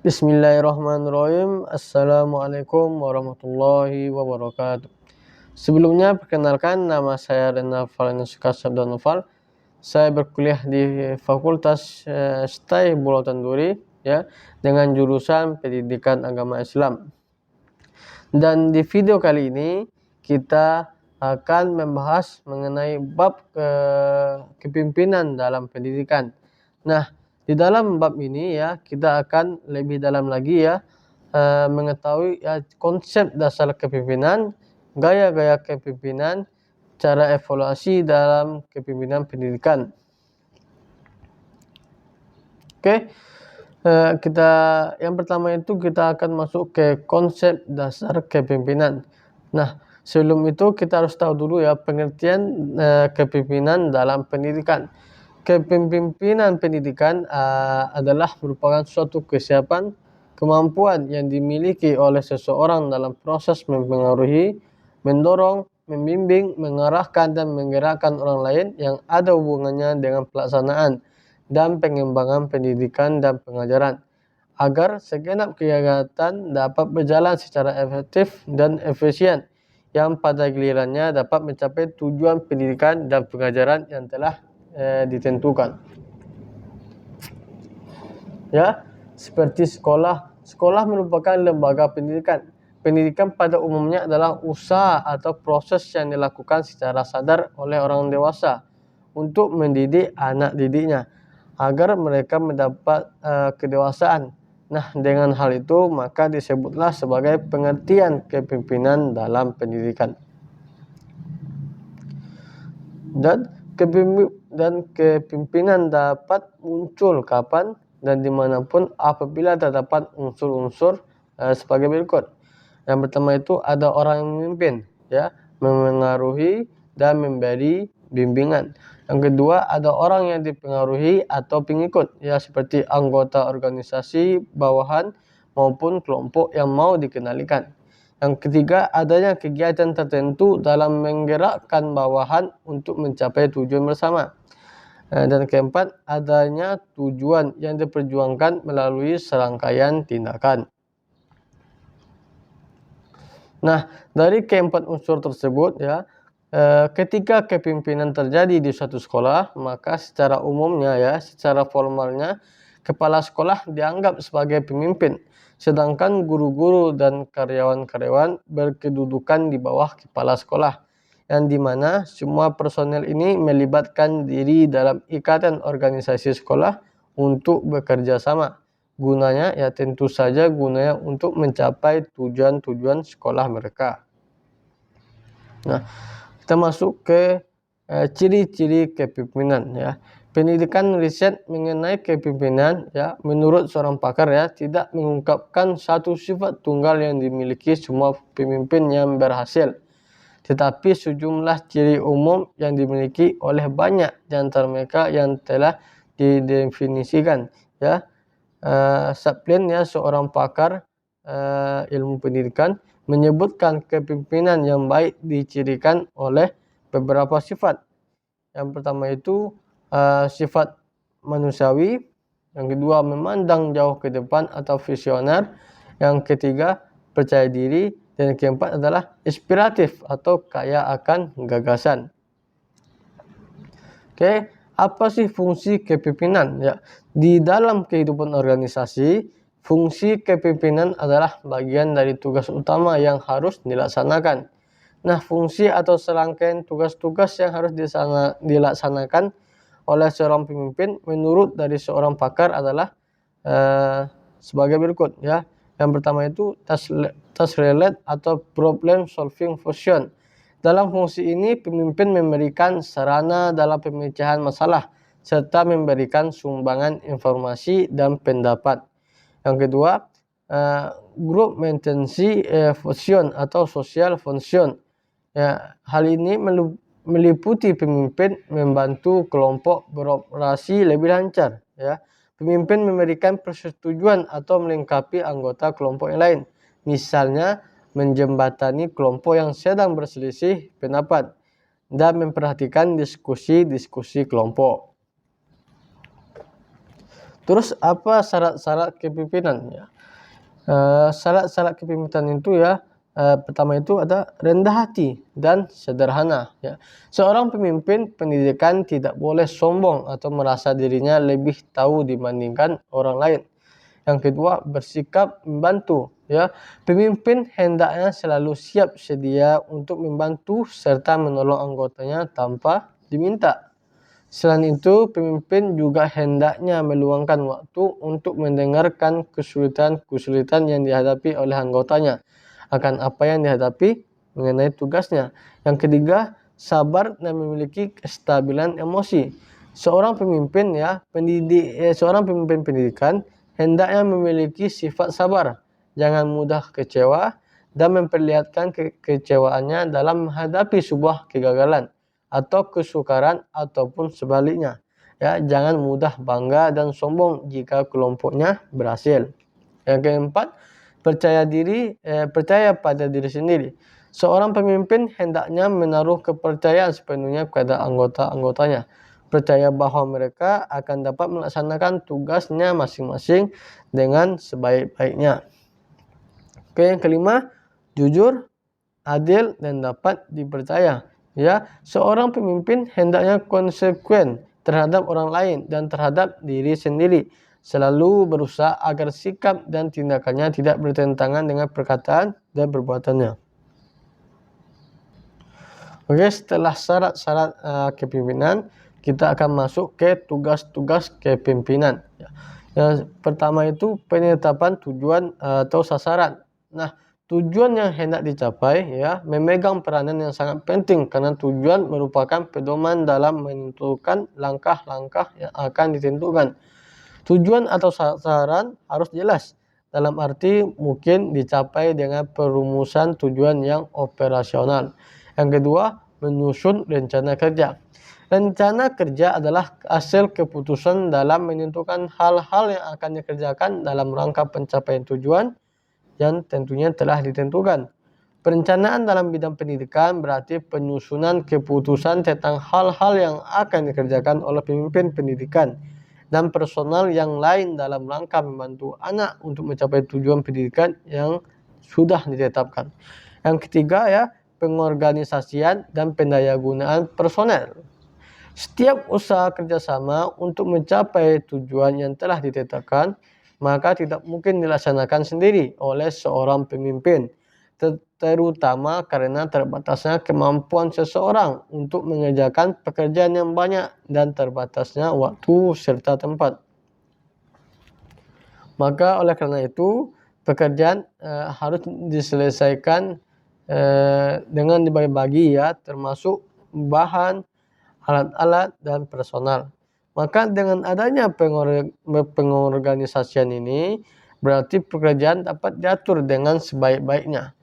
Bismillahirrahmanirrahim. Assalamualaikum warahmatullahi wabarakatuh. Sebelumnya perkenalkan, nama saya Renal Valeniuska Sabda Noval. Saya berkuliah di Fakultas STAI Bulautan Duri ya, dengan jurusan Pendidikan Agama Islam. Dan di video kali ini kita akan membahas mengenai bab kepemimpinan dalam pendidikan. Nah, di dalam bab ini ya kita akan lebih dalam lagi ya mengetahui ya konsep dasar kepemimpinan, gaya-gaya kepemimpinan, cara evaluasi dalam kepemimpinan pendidikan. Oke, kita yang pertama itu kita akan masuk ke konsep dasar kepemimpinan. Nah, sebelum itu kita harus tahu dulu ya pengertian kepemimpinan dalam pendidikan. Kepemimpinan pendidikan adalah merupakan suatu kesiapan, kemampuan yang dimiliki oleh seseorang dalam proses mempengaruhi, mendorong, membimbing, mengarahkan, dan menggerakkan orang lain yang ada hubungannya dengan pelaksanaan dan pengembangan pendidikan dan pengajaran, agar segenap kegiatan dapat berjalan secara efektif dan efisien, yang pada gilirannya dapat mencapai tujuan pendidikan dan pengajaran yang telah ditentukan. Ya, seperti sekolah. Sekolah merupakan lembaga pendidikan. Pendidikan pada umumnya adalah usaha atau proses yang dilakukan secara sadar oleh orang dewasa untuk mendidik anak didiknya agar mereka mendapat kedewasaan. Nah, dengan hal itu maka disebutlah sebagai pengertian kepemimpinan dalam pendidikan. Dan kepemimpinan dapat muncul kapan dan dimanapun apabila terdapat unsur-unsur sebagai berikut. Yang pertama itu ada orang yang memimpin, ya, memengaruhi dan memberi bimbingan. Yang kedua ada orang yang dipengaruhi atau pengikut, ya, seperti anggota organisasi bawahan maupun kelompok yang mau dikendalikan. Yang ketiga, adanya kegiatan tertentu dalam menggerakkan bawahan untuk mencapai tujuan bersama. Dan keempat, adanya tujuan yang diperjuangkan melalui serangkaian tindakan. Nah, dari keempat unsur tersebut ya, ketika kepemimpinan terjadi di suatu sekolah, maka secara umumnya ya, secara formalnya kepala sekolah dianggap sebagai pemimpin. Sedangkan guru-guru dan karyawan-karyawan berkedudukan di bawah kepala sekolah, yang dimana semua personel ini melibatkan diri dalam ikatan organisasi sekolah untuk bekerja sama. Gunanya ya tentu saja gunanya untuk mencapai tujuan-tujuan sekolah mereka. Nah, kita masuk ke ciri-ciri kepemimpinan ya. Pendidikan riset mengenai kepemimpinan ya, menurut seorang pakar ya, tidak mengungkapkan satu sifat tunggal yang dimiliki semua pemimpin yang berhasil, tetapi sejumlah ciri umum yang dimiliki oleh banyak di antara mereka yang telah didefinisikan ya. Saplin ya, seorang pakar ilmu pendidikan, menyebutkan kepemimpinan yang baik dicirikan oleh beberapa sifat. Yang pertama itu sifat manusiawi, yang kedua memandang jauh ke depan atau visioner, yang ketiga percaya diri, dan yang keempat adalah inspiratif atau kaya akan gagasan. Oke, apa sih fungsi kepemimpinan? Ya, di dalam kehidupan organisasi, fungsi kepemimpinan adalah bagian dari tugas utama yang harus dilaksanakan. Nah, fungsi atau serangkaian tugas-tugas yang harus dilaksanakan oleh seorang pemimpin menurut dari seorang pakar adalah sebagai berikut ya. Yang pertama itu task relate atau problem solving function. Dalam fungsi ini pemimpin memberikan sarana dalam pemecahan masalah serta memberikan sumbangan informasi dan pendapat. Yang kedua, group maintenance function atau social function. Ya, hal ini meliputi pemimpin membantu kelompok beroperasi lebih lancar. Ya, pemimpin memberikan persetujuan atau melengkapi anggota kelompok yang lain. Misalnya, menjembatani kelompok yang sedang berselisih pendapat dan memperhatikan diskusi-diskusi kelompok. Terus apa syarat-syarat kepemimpinan ya? Syarat-syarat kepemimpinan itu ya, pertama itu ada rendah hati dan sederhana ya. Seorang pemimpin pendidikan tidak boleh sombong atau merasa dirinya lebih tahu dibandingkan orang lain. Yang kedua, bersikap membantu ya. Pemimpin hendaknya selalu siap sedia untuk membantu serta menolong anggotanya tanpa diminta. Selain itu, pemimpin juga hendaknya meluangkan waktu untuk mendengarkan kesulitan-kesulitan yang dihadapi oleh anggotanya akan apa yang dihadapi mengenai tugasnya. Yang ketiga, sabar dan memiliki kestabilan emosi. Seorang pemimpin seorang pemimpin pendidikan hendaknya memiliki sifat sabar, jangan mudah kecewa dan memperlihatkan kekecewaannya dalam menghadapi sebuah kegagalan atau kesukaran ataupun sebaliknya. Ya, jangan mudah bangga dan sombong jika kelompoknya berhasil. Yang keempat, percaya pada diri sendiri. Seorang pemimpin hendaknya menaruh kepercayaan sepenuhnya kepada anggota-anggotanya. Percaya bahwa mereka akan dapat melaksanakan tugasnya masing-masing dengan sebaik-baiknya. Oke, yang kelima, jujur, adil, dan dapat dipercaya. Ya, seorang pemimpin hendaknya konsekuen terhadap orang lain dan terhadap diri sendiri. Selalu berusaha agar sikap dan tindakannya tidak bertentangan dengan perkataan dan perbuatannya. Oke, setelah syarat-syarat kepemimpinan, kita akan masuk ke tugas-tugas kepemimpinan. Yang pertama itu penetapan tujuan atau sasaran. Nah, tujuan yang hendak dicapai ya memegang peranan yang sangat penting karena tujuan merupakan pedoman dalam menentukan langkah-langkah yang akan ditentukan. Tujuan atau sasaran harus jelas, dalam arti mungkin dicapai dengan perumusan tujuan yang operasional. Yang kedua, menyusun rencana kerja. Rencana kerja adalah hasil keputusan dalam menentukan hal-hal yang akan dikerjakan dalam rangka pencapaian tujuan yang tentunya telah ditentukan. Perencanaan dalam bidang pendidikan berarti penyusunan keputusan tentang hal-hal yang akan dikerjakan oleh pemimpin pendidikan dan personal yang lain dalam rangka membantu anak untuk mencapai tujuan pendidikan yang sudah ditetapkan. Yang ketiga ya, pengorganisasian dan pendayagunaan personel. Setiap usaha kerjasama untuk mencapai tujuan yang telah ditetapkan, maka tidak mungkin dilaksanakan sendiri oleh seorang pemimpin, terutama karena terbatasnya kemampuan seseorang untuk mengerjakan pekerjaan yang banyak dan terbatasnya waktu serta tempat. Maka oleh karena itu, pekerjaan harus diselesaikan dengan dibagi-bagi ya, termasuk bahan, alat-alat, dan personal. Maka dengan adanya pengorganisasian ini, berarti pekerjaan dapat diatur dengan sebaik-baiknya.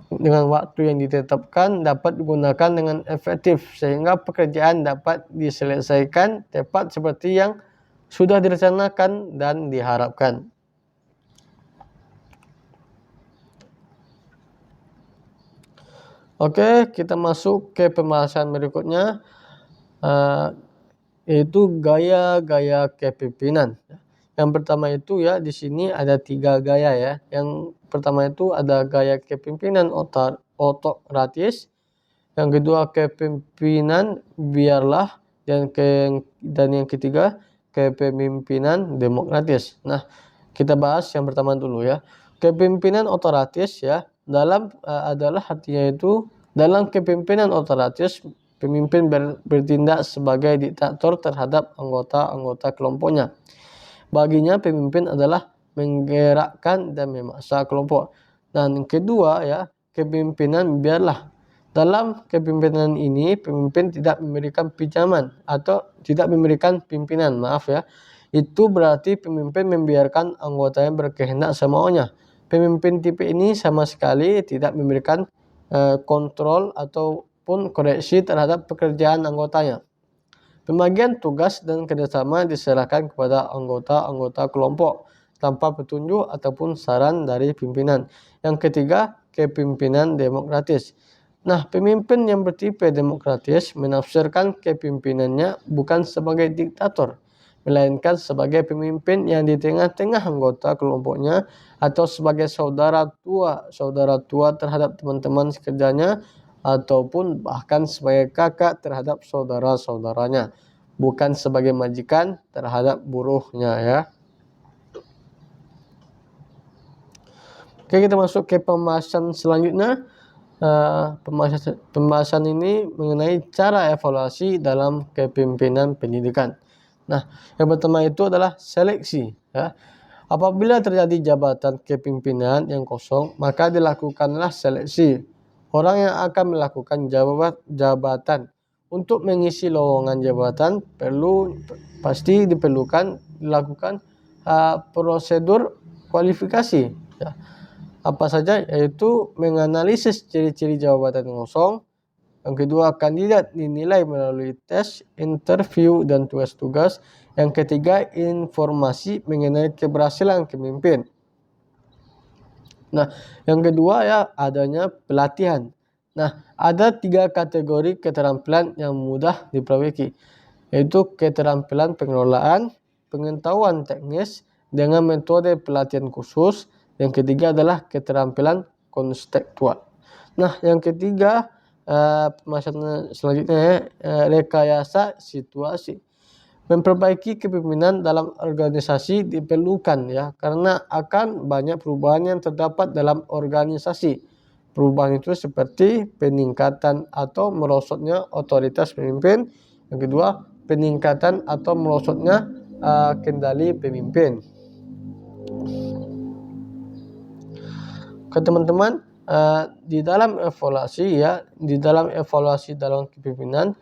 Dengan waktu yang ditetapkan dapat digunakan dengan efektif, sehingga pekerjaan dapat diselesaikan tepat seperti yang sudah direncanakan dan diharapkan. Oke, kita masuk ke pembahasan berikutnya, yaitu gaya-gaya kepemimpinan. Yang pertama itu ya, di sini ada 3 gaya ya. Yang pertama itu ada gaya kepemimpinan otokratis, yang kedua kepemimpinan biarlah, dan yang ketiga kepemimpinan demokratis. Nah, kita bahas yang pertama dulu ya. Kepemimpinan otokratis ya, adalah artinya itu dalam kepemimpinan otokratis pemimpin bertindak sebagai diktator terhadap anggota-anggota kelompoknya. Baginya pemimpin adalah menggerakkan dan memaksa kelompok. Dan yang kedua ya, kepemimpinan biarlah. Dalam kepemimpinan ini pemimpin tidak memberikan pinjaman atau tidak memberikan pimpinan, Itu berarti pemimpin membiarkan anggotanya berkehendak semaunya. Pemimpin tipe ini sama sekali tidak memberikan kontrol ataupun koreksi terhadap pekerjaan anggotanya. Pembagian tugas dan kerjasama diserahkan kepada anggota-anggota kelompok tanpa petunjuk ataupun saran dari pimpinan. Yang ketiga, kepemimpinan demokratis. Nah, pemimpin yang bertipe demokratis menafsirkan kepimpinannya bukan sebagai diktator. melainkan sebagai pemimpin yang di tengah-tengah anggota kelompoknya atau sebagai saudara tua terhadap teman-teman sekerjanya ataupun bahkan sebagai kakak terhadap saudara-saudaranya, bukan sebagai majikan terhadap buruhnya ya. Oke, kita masuk ke pembahasan selanjutnya. Pembahasan ini mengenai cara evaluasi dalam kepemimpinan pendidikan. Nah, yang pertama itu adalah seleksi. Ya. Apabila terjadi jabatan kepemimpinan yang kosong, maka dilakukanlah seleksi. Orang yang akan melakukan jabatan untuk mengisi lowongan jabatan pasti dilakukan prosedur kualifikasi. Ya. Apa saja? Yaitu menganalisis ciri-ciri jabatan yang kosong. Yang kedua, kandidat dinilai melalui tes, interview, dan tugas-tugas. Yang ketiga, informasi mengenai keberhasilan pemimpin. Nah, yang kedua ya adanya pelatihan. Nah, ada 3 kategori keterampilan yang mudah diperbaiki, yaitu keterampilan pengelolaan, pengetahuan teknis dengan metode pelatihan khusus. Yang ketiga adalah keterampilan konseptual. Nah, yang ketiga pembahasan selanjutnya rekayasa situasi. Memperbaiki kepemimpinan dalam organisasi diperlukan ya, karena akan banyak perubahan yang terdapat dalam organisasi. Perubahan itu seperti peningkatan atau merosotnya otoritas pemimpin. Yang kedua, peningkatan atau merosotnya kendali pemimpin. Ke teman-teman, di dalam evaluasi dalam kepemimpinan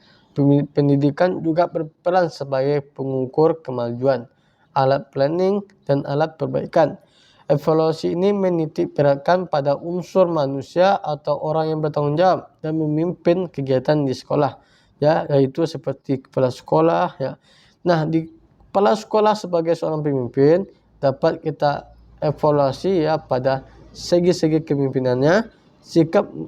pendidikan juga berperan sebagai pengukur kemajuan, alat planning, dan alat perbaikan. Evaluasi ini menitik beratkan pada unsur manusia atau orang yang bertanggung jawab dan memimpin kegiatan di sekolah, ya, yaitu seperti kepala sekolah ya. Nah, di kepala sekolah sebagai seorang pemimpin dapat kita evaluasi ya pada segi-segi kepemimpinannya,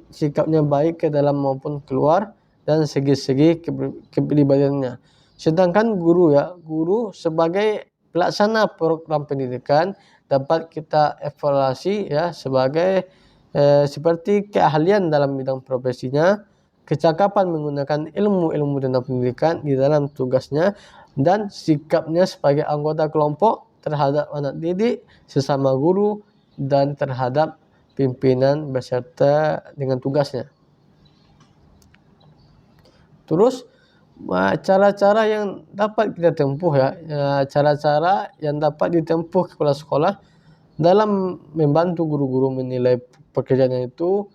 sikapnya baik ke dalam maupun keluar, dan segi-segi kepribadiannya. Sedangkan guru sebagai pelaksana program pendidikan dapat kita evaluasi ya sebagai seperti keahlian dalam bidang profesinya, kecakapan menggunakan ilmu-ilmu tentang pendidikan di dalam tugasnya, dan sikapnya sebagai anggota kelompok terhadap anak didik, sesama guru, dan terhadap pimpinan beserta dengan tugasnya. Terus cara-cara yang dapat kita tempuh ya, cara-cara yang dapat ditempuh kepala sekolah dalam membantu guru-guru menilai pekerjaannya itu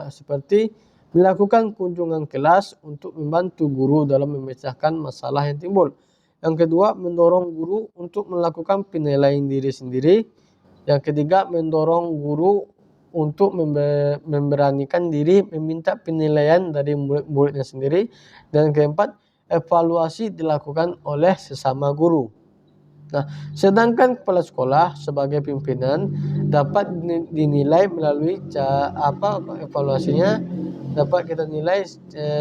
seperti melakukan kunjungan kelas untuk membantu guru dalam memecahkan masalah yang timbul. Yang kedua, mendorong guru untuk melakukan penilaian diri sendiri. Yang ketiga, mendorong guru untuk memberanikan diri meminta penilaian dari murid-muridnya sendiri. Dan keempat, evaluasi dilakukan oleh sesama guru. Nah, sedangkan kepala sekolah sebagai pimpinan dapat dinilai melalui evaluasinya dapat kita nilai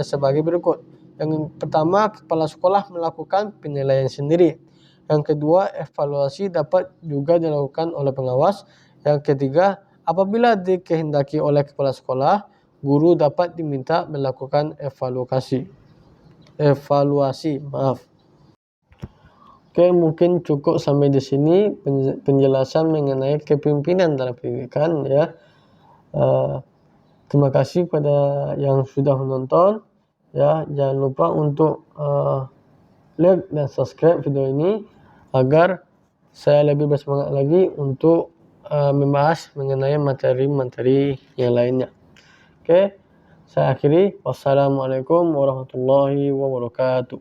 sebagai berikut. Yang pertama, kepala sekolah melakukan penilaian sendiri. Yang kedua, evaluasi dapat juga dilakukan oleh pengawas. Yang ketiga, apabila dikehendaki oleh kepala sekolah, guru dapat diminta melakukan evaluasi. Oke, mungkin cukup sampai di sini penjelasan mengenai kepemimpinan dalam pendidikan ya. Terima kasih kepada yang sudah menonton ya. Jangan lupa untuk like dan subscribe video ini agar saya lebih bersemangat lagi untuk membahas mengenai materi-materi yang lainnya. Oke, saya akhiri. Wassalamualaikum warahmatullahi wabarakatuh.